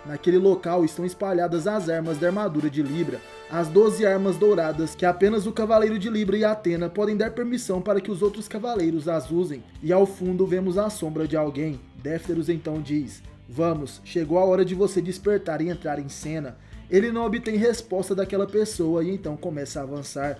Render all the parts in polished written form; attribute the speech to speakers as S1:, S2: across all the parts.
S1: Naquele local estão espalhadas as armas da armadura de Libra, as 12 armas douradas que apenas o Cavaleiro de Libra e Athena podem dar permissão para que os outros cavaleiros as usem. E ao fundo vemos a sombra de alguém. Défteros então diz: vamos, chegou a hora de você despertar e entrar em cena. Ele não obtém resposta daquela pessoa e então começa a avançar.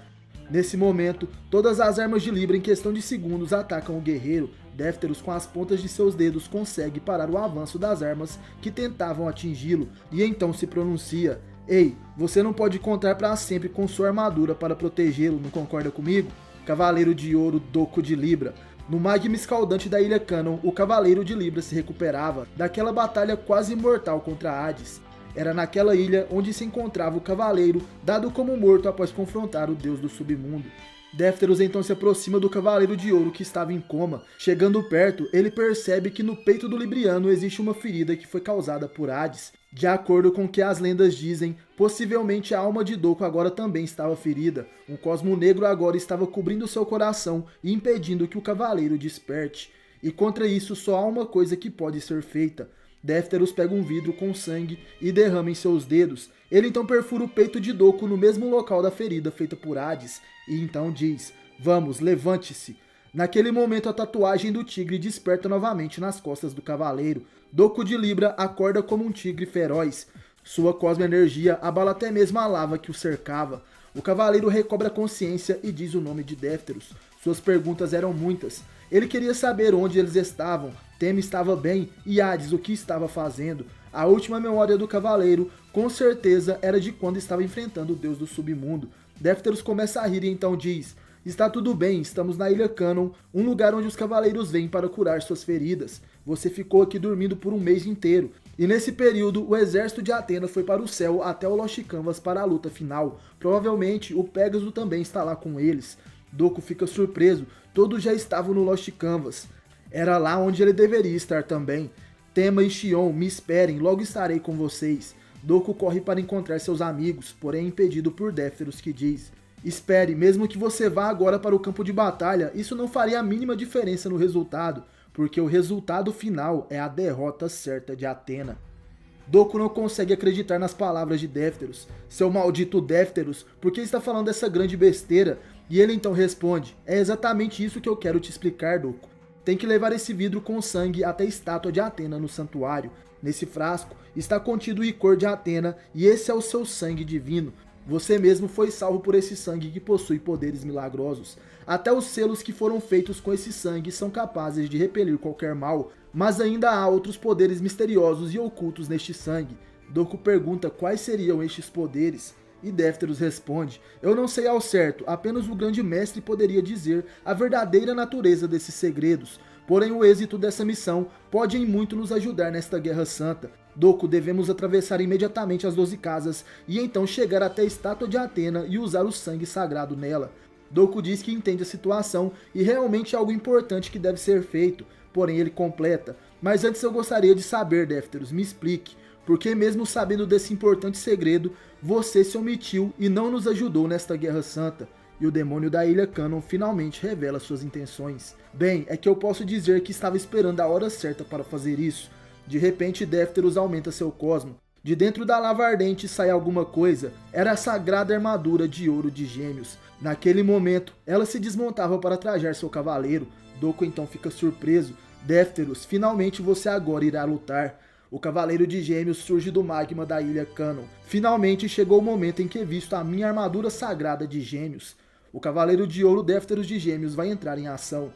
S1: Nesse momento, todas as armas de Libra em questão de segundos atacam o guerreiro. Défteros com as pontas de seus dedos consegue parar o avanço das armas que tentavam atingi-lo e então se pronuncia: ei, você não pode contar para sempre com sua armadura para protegê-lo, não concorda comigo? Cavaleiro de Ouro Doku de Libra. No magma escaldante da Ilha Canon, o Cavaleiro de Libra se recuperava daquela batalha quase mortal contra Hades. Era naquela ilha onde se encontrava o Cavaleiro, dado como morto após confrontar o deus do submundo. Défteros então se aproxima do Cavaleiro de Ouro que estava em coma. Chegando perto, ele percebe que no peito do Libriano existe uma ferida que foi causada por Hades. De acordo com o que as lendas dizem, possivelmente a alma de Doku agora também estava ferida. Um cosmo negro agora estava cobrindo seu coração e impedindo que o Cavaleiro desperte. E contra isso só há uma coisa que pode ser feita. Défteros pega um vidro com sangue e derrama em seus dedos. Ele então perfura o peito de Doku no mesmo local da ferida feita por Hades e então diz: vamos, levante-se. Naquele momento a tatuagem do tigre desperta novamente nas costas do cavaleiro. Doku de Libra acorda como um tigre feroz. Sua cosmo-energia abala até mesmo a lava que o cercava. O cavaleiro recobra a consciência e diz o nome de Défteros. Suas perguntas eram muitas. Ele queria saber onde eles estavam. Teme estava bem e Hades o que estava fazendo. A última memória do cavaleiro, com certeza, era de quando estava enfrentando o deus do submundo. Défteros começa a rir e então diz: está tudo bem, estamos na Ilha Canon, um lugar onde os cavaleiros vêm para curar suas feridas. Você ficou aqui dormindo por um mês inteiro. E nesse período, o exército de Athena foi para o céu até o Lost Canvas para a luta final. Provavelmente, o Pégaso também está lá com eles. Doku fica surpreso, todos já estavam no Lost Canvas. Era lá onde ele deveria estar também. Tema e Xion, me esperem, logo estarei com vocês. Doku corre para encontrar seus amigos, porém impedido por Défteros que diz: espere, mesmo que você vá agora para o campo de batalha, isso não faria a mínima diferença no resultado, porque o resultado final é a derrota certa de Athena. Doku não consegue acreditar nas palavras de Défteros. Seu maldito Défteros, por que está falando essa grande besteira? E ele então responde: é exatamente isso que eu quero te explicar, Doku. Tem que levar esse vidro com sangue até a estátua de Athena no santuário. Nesse frasco está contido o icor de Athena e esse é o seu sangue divino. Você mesmo foi salvo por esse sangue que possui poderes milagrosos. Até os selos que foram feitos com esse sangue são capazes de repelir qualquer mal, mas ainda há outros poderes misteriosos e ocultos neste sangue. Doku pergunta quais seriam estes poderes. E Défteros responde: eu não sei ao certo, apenas o grande mestre poderia dizer a verdadeira natureza desses segredos. Porém o êxito dessa missão pode em muito nos ajudar nesta guerra santa. Doku, devemos atravessar imediatamente as 12 casas e então chegar até a estátua de Athena e usar o sangue sagrado nela. Doku diz que entende a situação e realmente é algo importante que deve ser feito. Porém ele completa: mas antes eu gostaria de saber, Défteros, me explique. Porque mesmo sabendo desse importante segredo, você se omitiu e não nos ajudou nesta guerra santa. E o demônio da Ilha Canon finalmente revela suas intenções. Bem, é que eu posso dizer que estava esperando a hora certa para fazer isso. De repente Défteros aumenta seu cosmo. De dentro da lava ardente sai alguma coisa. Era a sagrada armadura de ouro de Gêmeos. Naquele momento, ela se desmontava para trajar seu cavaleiro. Doku então fica surpreso. Défteros, finalmente você agora irá lutar. O Cavaleiro de Gêmeos surge do magma da Ilha Canon. Finalmente chegou o momento em que visto a minha armadura sagrada de Gêmeos. O Cavaleiro de Ouro Défteros de Gêmeos vai entrar em ação.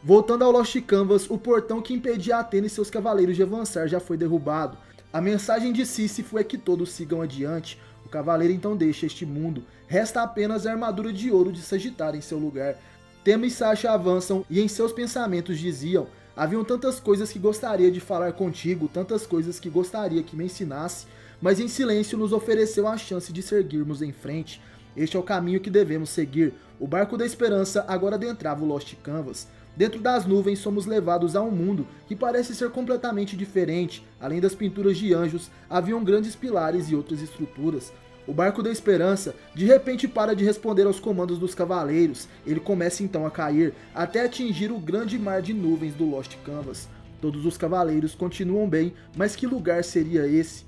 S1: Voltando ao Lost Canvas, o portão que impedia Athena e seus cavaleiros de avançar já foi derrubado. A mensagem de Sísifo é que todos sigam adiante. O cavaleiro então deixa este mundo. Resta apenas a armadura de ouro de Sagitário em seu lugar. Tema e Sasha avançam e em seus pensamentos diziam: haviam tantas coisas que gostaria de falar contigo, tantas coisas que gostaria que me ensinasse, mas em silêncio nos ofereceu a chance de seguirmos em frente. Este é o caminho que devemos seguir. O barco da esperança agora adentrava o Lost Canvas. Dentro das nuvens somos levados a um mundo que parece ser completamente diferente. Além das pinturas de anjos, haviam grandes pilares e outras estruturas. O barco da esperança de repente para de responder aos comandos dos cavaleiros. Ele começa então a cair, até atingir o grande mar de nuvens do Lost Canvas. Todos os cavaleiros continuam bem, mas que lugar seria esse?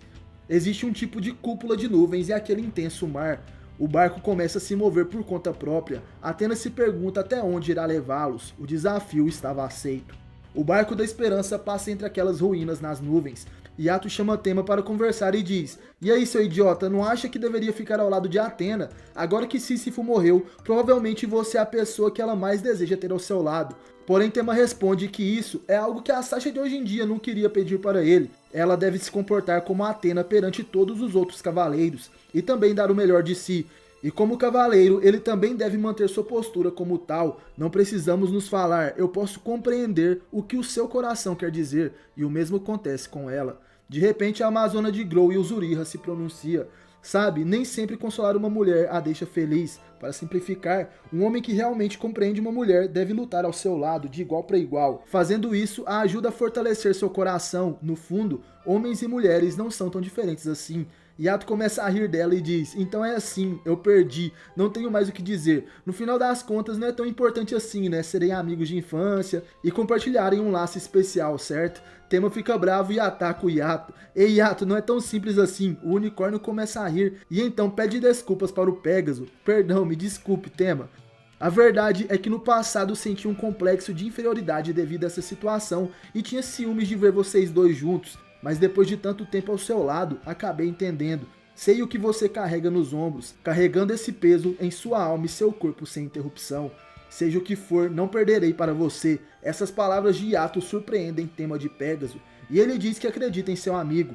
S1: Existe um tipo de cúpula de nuvens e aquele intenso mar. O barco começa a se mover por conta própria. Atenas se pergunta até onde irá levá-los. O desafio estava aceito. O barco da esperança passa entre aquelas ruínas nas nuvens. Yato chama Tema para conversar e diz: "E aí, seu idiota, não acha que deveria ficar ao lado de Atena? Agora que Sísifo morreu, provavelmente você é a pessoa que ela mais deseja ter ao seu lado." Porém, Tema responde que isso é algo que a Sasha de hoje em dia não queria pedir para ele. Ela deve se comportar como Atena perante todos os outros cavaleiros, e também dar o melhor de si. E como cavaleiro, ele também deve manter sua postura como tal. Não precisamos nos falar, eu posso compreender o que o seu coração quer dizer, e o mesmo acontece com ela. De repente, a Amazona de Grow e Uzuriha se pronuncia. Sabe, nem sempre consolar uma mulher a deixa feliz. Para simplificar, um homem que realmente compreende uma mulher deve lutar ao seu lado, de igual para igual. Fazendo isso, a ajuda a fortalecer seu coração. No fundo, homens e mulheres não são tão diferentes assim. Yato começa a rir dela e diz: "Então é assim, eu perdi, não tenho mais o que dizer. No final das contas não é tão importante assim, né? Serem amigos de infância e compartilharem um laço especial, certo?" Tema fica bravo e ataca o Yato. "Ei Yato, não é tão simples assim." O unicórnio começa a rir e então pede desculpas para o Pégaso. "Perdão, me desculpe, Tema. A verdade é que no passado senti um complexo de inferioridade devido a essa situação e tinha ciúmes de ver vocês dois juntos. Mas depois de tanto tempo ao seu lado, acabei entendendo. Sei o que você carrega nos ombros, carregando esse peso em sua alma e seu corpo sem interrupção. Seja o que for, não perderei para você." Essas palavras de Yato surpreendem Tema de Pégaso, e ele diz que acredita em seu amigo.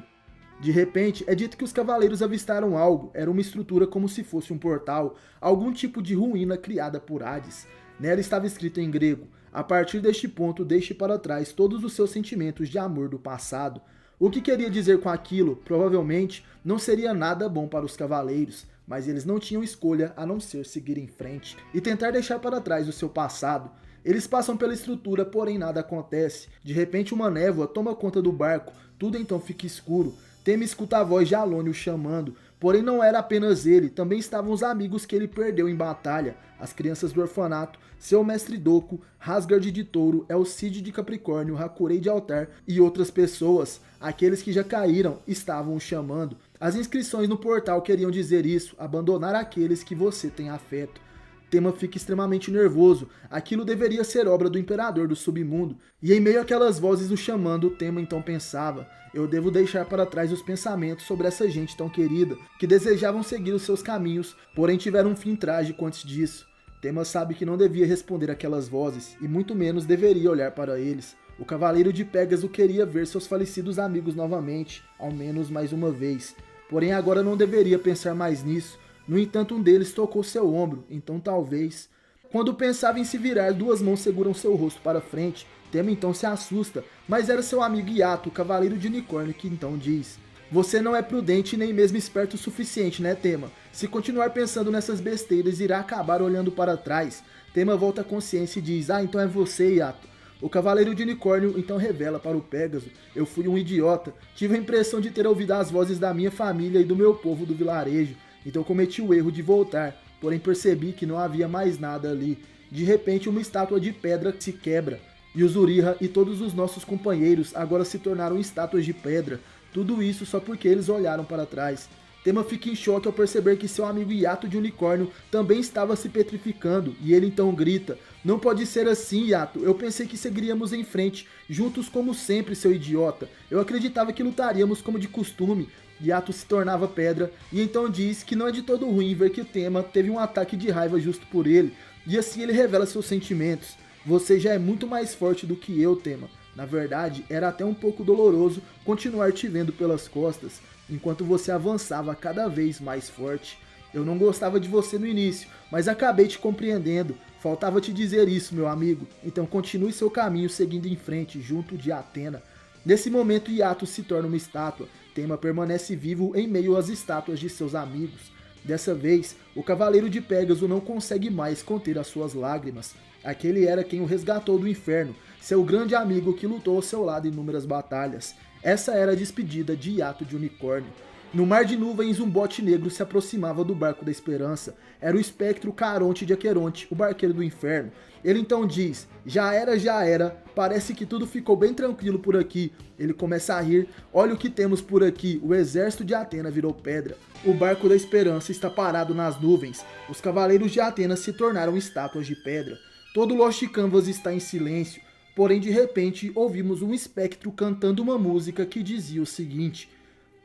S1: De repente, é dito que os cavaleiros avistaram algo. Era uma estrutura como se fosse um portal, algum tipo de ruína criada por Hades. Nela estava escrito em grego: "A partir deste ponto, deixe para trás todos os seus sentimentos de amor do passado." O que queria dizer com aquilo? Provavelmente não seria nada bom para os cavaleiros, mas eles não tinham escolha a não ser seguir em frente e tentar deixar para trás o seu passado. Eles passam pela estrutura, porém nada acontece. De repente uma névoa toma conta do barco, tudo então fica escuro. Tema escuta a voz de Alone o chamando, porém não era apenas ele, também estavam os amigos que ele perdeu em batalha, as crianças do orfanato, seu mestre Doku, Rasgard de Touro, Elcide de Capricórnio, Hakurei de Altar e outras pessoas. Aqueles que já caíram estavam o chamando. As inscrições no portal queriam dizer isso: abandonar aqueles que você tem afeto. Tema fica extremamente nervoso. Aquilo deveria ser obra do imperador do submundo. E em meio àquelas vozes o chamando, Tema então pensava: eu devo deixar para trás os pensamentos sobre essa gente tão querida, que desejavam seguir os seus caminhos, porém tiveram um fim trágico antes disso. Tema sabe que não devia responder àquelas vozes, e muito menos deveria olhar para eles. O Cavaleiro de Pégaso queria ver seus falecidos amigos novamente, ao menos mais uma vez. Porém agora não deveria pensar mais nisso. No entanto, um deles tocou seu ombro, então talvez... Quando pensava em se virar, duas mãos seguram seu rosto para frente. Tema então se assusta, mas era seu amigo Yato, o Cavaleiro de Unicórnio, que então diz: você não é prudente nem mesmo esperto o suficiente, né, Tema? Se continuar pensando nessas besteiras, irá acabar olhando para trás. Tema volta à consciência e diz: então é você, Yato. O Cavaleiro de Unicórnio então revela para o Pégaso: eu fui um idiota, tive a impressão de ter ouvido as vozes da minha família e do meu povo do vilarejo, então cometi o erro de voltar, porém percebi que não havia mais nada ali. De repente uma estátua de pedra se quebra, e Uzuriha e todos os nossos companheiros agora se tornaram estátuas de pedra, tudo isso só porque eles olharam para trás. Tema fica em choque ao perceber que seu amigo Yato de Unicórnio também estava se petrificando, e ele então grita: não pode ser assim, Yato, eu pensei que seguiríamos em frente, juntos como sempre, seu idiota, eu acreditava que lutaríamos como de costume. Yato se tornava pedra, e então diz que não é de todo ruim ver que o Tema teve um ataque de raiva justo por ele, e assim ele revela seus sentimentos. Você já é muito mais forte do que eu, Tema. Na verdade, era até um pouco doloroso continuar te vendo pelas costas, enquanto você avançava cada vez mais forte. Eu não gostava de você no início, mas acabei te compreendendo. Faltava te dizer isso, meu amigo. Então continue seu caminho seguindo em frente, junto de Atena. Nesse momento, Yato se torna uma estátua. Tema permanece vivo em meio às estátuas de seus amigos. Dessa vez, o Cavaleiro de Pégaso não consegue mais conter as suas lágrimas. Aquele era quem o resgatou do inferno, seu grande amigo que lutou ao seu lado em inúmeras batalhas. Essa era a despedida de Yato de Unicórnio. No mar de nuvens, um bote negro se aproximava do barco da esperança. Era o espectro Caronte de Aqueronte, o barqueiro do inferno. Ele então diz: já era, parece que tudo ficou bem tranquilo por aqui. Ele começa a rir: olha o que temos por aqui, o exército de Atena virou pedra. O barco da esperança está parado nas nuvens. Os cavaleiros de Atenas se tornaram estátuas de pedra. Todo Lost Canvas está em silêncio, porém de repente ouvimos um espectro cantando uma música que dizia o seguinte: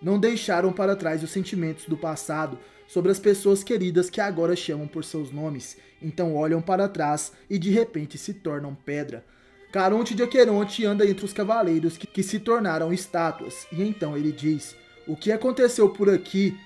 S1: não deixaram para trás os sentimentos do passado, sobre as pessoas queridas que agora chamam por seus nomes, então olham para trás e de repente se tornam pedra. Caronte de Aqueronte anda entre os cavaleiros que se tornaram estátuas, e então ele diz: o que aconteceu por aqui?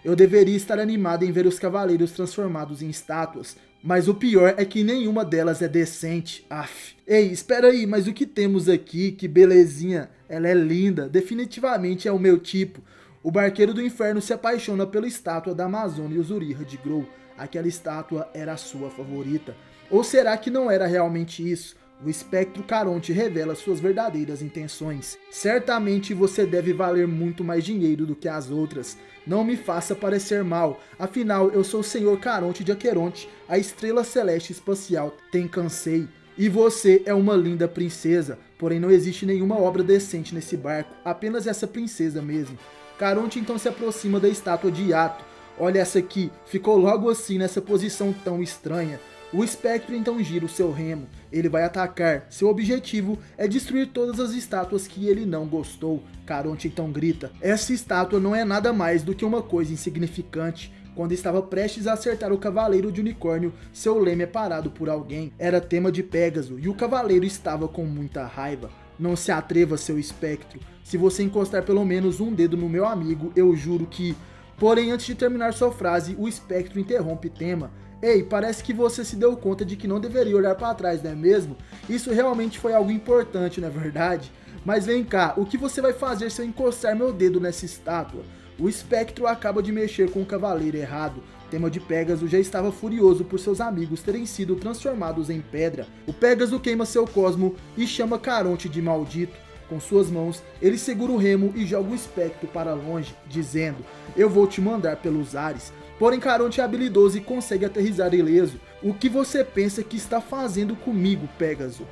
S1: Eu deveria estar animado em ver os cavaleiros transformados em estátuas, mas o pior é que nenhuma delas é decente. Aff. Ei, espera aí, mas o que temos aqui? Que belezinha. Ela é linda, definitivamente é o meu tipo. O barqueiro do inferno se apaixona pela estátua da Amazônia Uzuriha de Grow. Aquela estátua era a sua favorita. Ou será que não era realmente isso? O espectro Caronte revela suas verdadeiras intenções. Certamente você deve valer muito mais dinheiro do que as outras. Não me faça parecer mal, afinal eu sou o Senhor Caronte de Aqueronte, a estrela celeste espacial Tenkansei. E você é uma linda princesa, porém não existe nenhuma obra decente nesse barco, apenas essa princesa mesmo. Caronte então se aproxima da estátua de Iato. Olha essa aqui, ficou logo assim nessa posição tão estranha. O espectro então gira o seu remo, ele vai atacar, seu objetivo é destruir todas as estátuas que ele não gostou. Caronte então grita: essa estátua não é nada mais do que uma coisa insignificante. Quando estava prestes a acertar o cavaleiro de unicórnio, seu leme é parado por alguém. Era Tema de Pégaso, e o cavaleiro estava com muita raiva. Não se atreva, seu espectro, se você encostar pelo menos um dedo no meu amigo, eu juro que... Porém, antes de terminar sua frase, o espectro interrompe Tema. Ei, parece que você se deu conta de que não deveria olhar para trás, não é mesmo? Isso realmente foi algo importante, não é verdade? Mas vem cá, o que você vai fazer se eu encostar meu dedo nessa estátua? O espectro acaba de mexer com o cavaleiro errado. Tema de Pégaso já estava furioso por seus amigos terem sido transformados em pedra. O Pégaso queima seu cosmo e chama Caronte de maldito. Com suas mãos, ele segura o remo e joga o espectro para longe, dizendo: eu vou te mandar pelos ares. Porém, Caronte é habilidoso e consegue aterrissar ileso. O que você pensa que está fazendo comigo, Pégaso?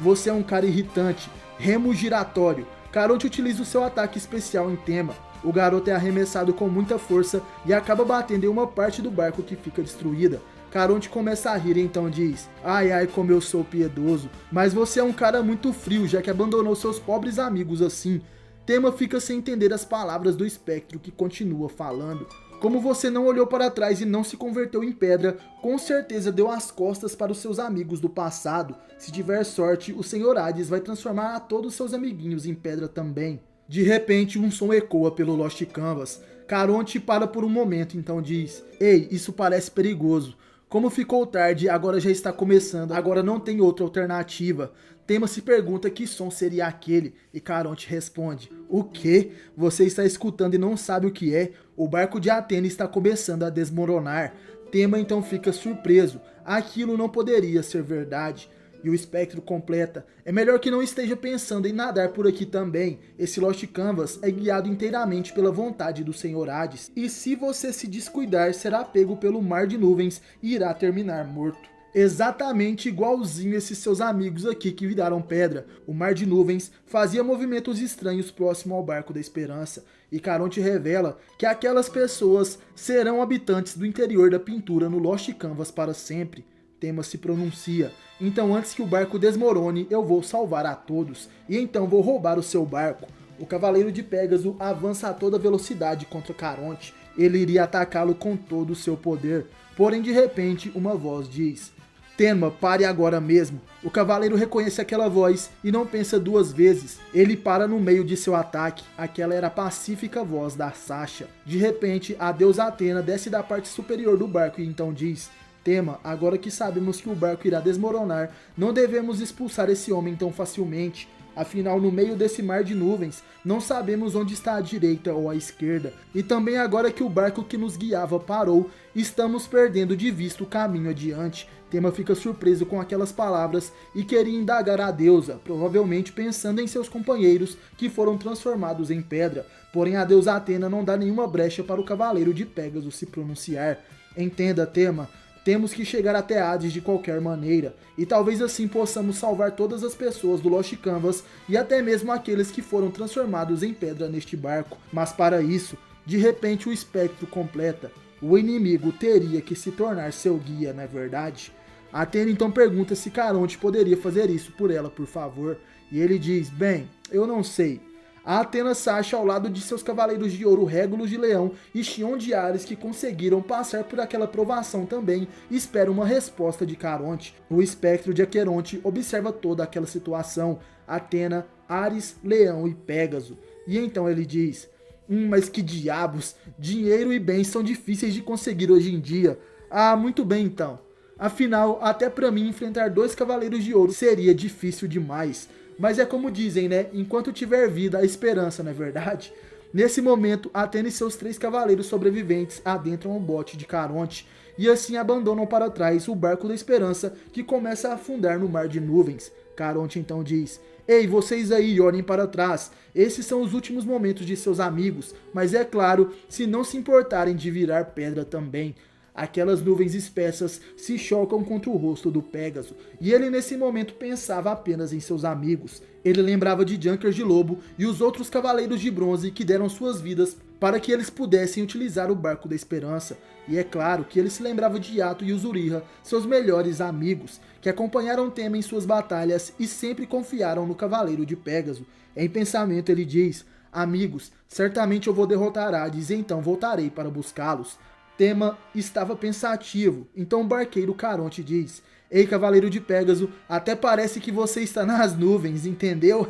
S1: Você é um cara irritante. Remo giratório. Caronte utiliza o seu ataque especial em Tema. O garoto é arremessado com muita força e acaba batendo em uma parte do barco que fica destruída. Caronte começa a rir e então diz: ai ai, como eu sou piedoso, mas você é um cara muito frio, já que abandonou seus pobres amigos assim. Tema fica sem entender as palavras do espectro, que continua falando: como você não olhou para trás e não se converteu em pedra, com certeza deu as costas para os seus amigos do passado. Se tiver sorte, o Senhor Hades vai transformar a todos seus amiguinhos em pedra também. De repente, um som ecoa pelo Lost Canvas. Caronte para por um momento, então diz: ei, isso parece perigoso. Como ficou tarde, agora já está começando, agora não tem outra alternativa. Tema se pergunta que som seria aquele, e Caronte responde: o quê? Você está escutando e não sabe o que é? O barco de Atena está começando a desmoronar. Tema então fica surpreso, aquilo não poderia ser verdade. E o espectro completa: é melhor que não esteja pensando em nadar por aqui também. Esse Lost Canvas é guiado inteiramente pela vontade do Senhor Hades. E se você se descuidar, será pego pelo mar de nuvens e irá terminar morto. Exatamente igualzinho esses seus amigos aqui que viraram pedra. O mar de nuvens fazia movimentos estranhos próximo ao barco da esperança. E Caronte revela que aquelas pessoas serão habitantes do interior da pintura no Lost Canvas para sempre. Tema se pronuncia: então antes que o barco desmorone, eu vou salvar a todos, e então vou roubar o seu barco. O cavaleiro de Pégaso avança a toda velocidade contra Caronte. Ele iria atacá-lo com todo o seu poder, porém de repente uma voz diz: Tema, pare agora mesmo. O cavaleiro reconhece aquela voz e não pensa duas vezes. Ele para no meio de seu ataque. Aquela era a pacífica voz da Sasha. De repente, a deusa Atena desce da parte superior do barco e então diz: Tema, agora que sabemos que o barco irá desmoronar, não devemos expulsar esse homem tão facilmente. Afinal, no meio desse mar de nuvens, não sabemos onde está a direita ou a esquerda. E também agora que o barco que nos guiava parou, estamos perdendo de vista o caminho adiante. Tema fica surpreso com aquelas palavras e queria indagar a deusa, provavelmente pensando em seus companheiros que foram transformados em pedra. Porém, a deusa Atena não dá nenhuma brecha para o cavaleiro de Pégaso se pronunciar. Entenda, Tema. Temos que chegar até Hades de qualquer maneira, e talvez assim possamos salvar todas as pessoas do Lost Canvas e até mesmo aqueles que foram transformados em pedra neste barco. Mas para isso, de repente o espectro completa. O inimigo teria que se tornar seu guia, não é verdade? Atena então pergunta se Caronte poderia fazer isso por ela, por favor. E ele diz, bem, eu não sei. A Atena se acha ao lado de seus cavaleiros de ouro Régulos de Leão e Xion de Ares que conseguiram passar por aquela provação também e espera uma resposta de Caronte. O espectro de Aqueronte observa toda aquela situação, Atena, Ares, Leão e Pégaso. E então ele diz, mas que diabos, dinheiro e bens são difíceis de conseguir hoje em dia. Ah, muito bem então. Afinal, até pra mim enfrentar 2 cavaleiros de ouro seria difícil demais. Mas é como dizem, né? Enquanto tiver vida, a esperança, não é verdade? Nesse momento, Atena e seus 3 cavaleiros sobreviventes adentram o bote de Caronte e assim abandonam para trás o barco da esperança que começa a afundar no mar de nuvens. Caronte então diz, ei, vocês aí, olhem para trás, esses são os últimos momentos de seus amigos, mas é claro, se não se importarem de virar pedra também. Aquelas nuvens espessas se chocam contra o rosto do Pégaso, e ele nesse momento pensava apenas em seus amigos. Ele lembrava de Junkers de Lobo e os outros cavaleiros de bronze que deram suas vidas para que eles pudessem utilizar o barco da esperança. E é claro que ele se lembrava de Yato e Uzuriha, seus melhores amigos, que acompanharam Tema em suas batalhas e sempre confiaram no cavaleiro de Pégaso. Em pensamento ele diz, amigos, certamente eu vou derrotar Hades e então voltarei para buscá-los. Tema estava pensativo, então o barqueiro Caronte diz, ei, cavaleiro de Pégaso, até parece que você está nas nuvens, entendeu?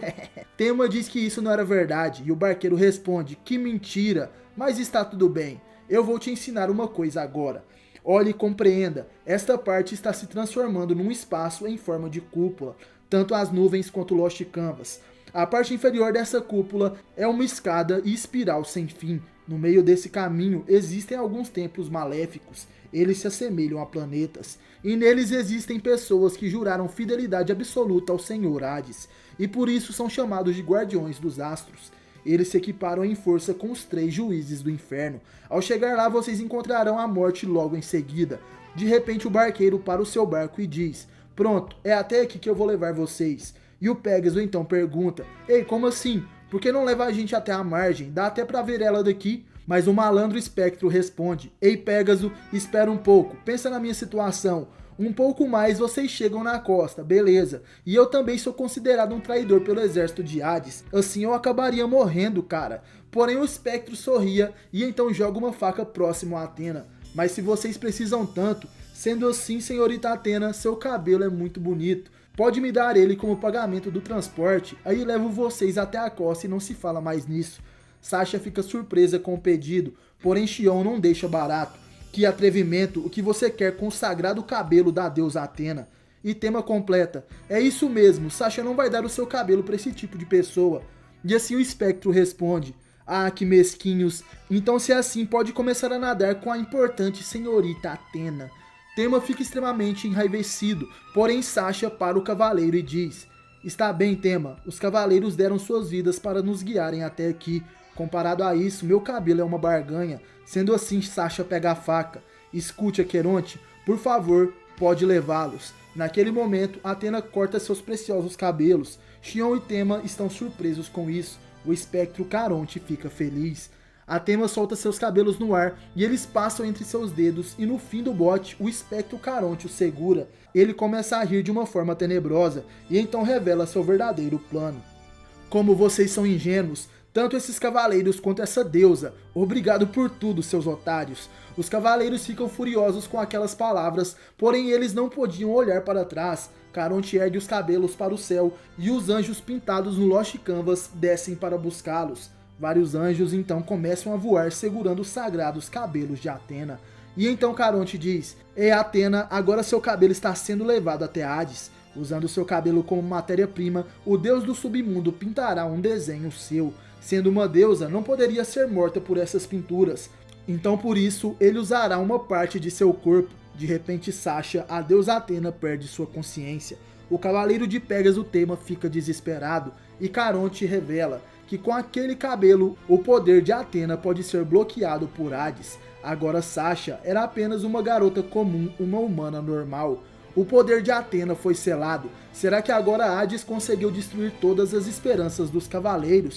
S1: Tema diz que isso não era verdade, e o barqueiro responde, que mentira, mas está tudo bem, eu vou te ensinar uma coisa agora. Olhe e compreenda, esta parte está se transformando num espaço em forma de cúpula, tanto as nuvens quanto o Lost Canvas. A parte inferior dessa cúpula é uma escada e espiral sem fim. No meio desse caminho existem alguns templos maléficos, eles se assemelham a planetas, e neles existem pessoas que juraram fidelidade absoluta ao Senhor Hades, e por isso são chamados de Guardiões dos Astros. Eles se equiparam em força com os 3 juízes do inferno. Ao chegar lá vocês encontrarão a morte logo em seguida. De repente o barqueiro para o seu barco e diz, pronto, é até aqui que eu vou levar vocês. E o Pégaso então pergunta, ei, como assim? Por que não leva a gente até a margem? Dá até pra ver ela daqui. Mas o malandro espectro responde, ei Pégaso, espera um pouco, pensa na minha situação. Um pouco mais vocês chegam na costa, beleza. E eu também sou considerado um traidor pelo exército de Hades. Assim eu acabaria morrendo, cara. Porém o espectro sorria e então joga uma faca próximo a Atena. Mas se vocês precisam tanto, sendo assim, senhorita Atena, seu cabelo é muito bonito. Pode me dar ele como pagamento do transporte, aí levo vocês até a costa e não se fala mais nisso. Sasha fica surpresa com o pedido, porém Xion não deixa barato. Que atrevimento, o que você quer com o sagrado cabelo da deusa Atena? E Tema completa, é isso mesmo, Sasha não vai dar o seu cabelo para esse tipo de pessoa. E assim o espectro responde, ah, que mesquinhos, então se é assim pode começar a nadar com a importante senhorita Atena. Tema fica extremamente enraivecido, porém Sasha para o cavaleiro e diz, está bem Tema, os cavaleiros deram suas vidas para nos guiarem até aqui, comparado a isso, meu cabelo é uma barganha, sendo assim Sasha pega a faca, escute Aqueronte, por favor, pode levá-los. Naquele momento, Atena corta seus preciosos cabelos, Xion e Tema estão surpresos com isso, o espectro Caronte fica feliz. Atena solta seus cabelos no ar e eles passam entre seus dedos e no fim do bote o espectro Caronte o segura. Ele começa a rir de uma forma tenebrosa e então revela seu verdadeiro plano. Como vocês são ingênuos, tanto esses cavaleiros quanto essa deusa, obrigado por tudo, seus otários. Os cavaleiros ficam furiosos com aquelas palavras, porém eles não podiam olhar para trás. Caronte ergue os cabelos para o céu e os anjos pintados no Lost Canvas descem para buscá-los. Vários anjos então começam a voar segurando os sagrados cabelos de Atena. E então Caronte diz, ei Atena, agora seu cabelo está sendo levado até Hades. Usando seu cabelo como matéria-prima, o deus do submundo pintará um desenho seu. Sendo uma deusa, não poderia ser morta por essas pinturas. Então por isso, ele usará uma parte de seu corpo. De repente Sasha, a deusa Atena, perde sua consciência. O cavaleiro de Pégaso Tema fica desesperado e Caronte revela que com aquele cabelo, o poder de Atena pode ser bloqueado por Hades. Agora Sasha era apenas uma garota comum, uma humana normal. O poder de Atena foi selado. Será que agora Hades conseguiu destruir todas as esperanças dos cavaleiros?